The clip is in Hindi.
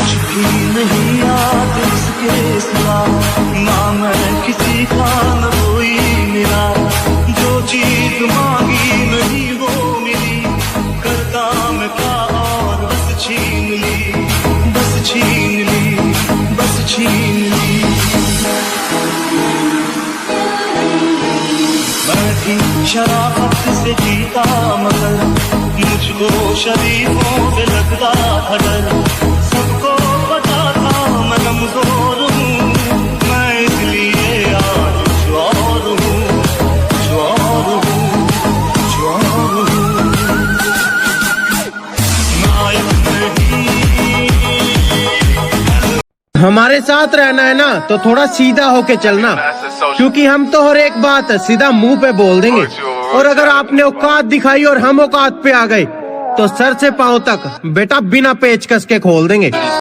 कुछ भी नहीं याद इसके सिवा, ना मैं किसी का न कोई मेरा, जो चीज मांगी नहीं वो मिली, करता मैं क्या और बस छीन ली, बस छीन ली, बस छीन ली। मैं भी शराफत से जीता मगर मुझको शरीफों से लगता था डर, सबको पता था मैं कमजोर हूँ, मैं इसलिए आज कुछ और हूँ, कुछ और हूँ, कुछ और हूँ। नायक नहीं। हमारे साथ रहना है ना तो थोड़ा सीधा होके चलना, क्योंकि हम तो हर एक बात सीधा मुंह पे बोल देंगे, और अगर आपने औकात दिखाई और हम औकात पे आ गए तो सर से पांव तक बेटा बिना पेचकस के खोल देंगे।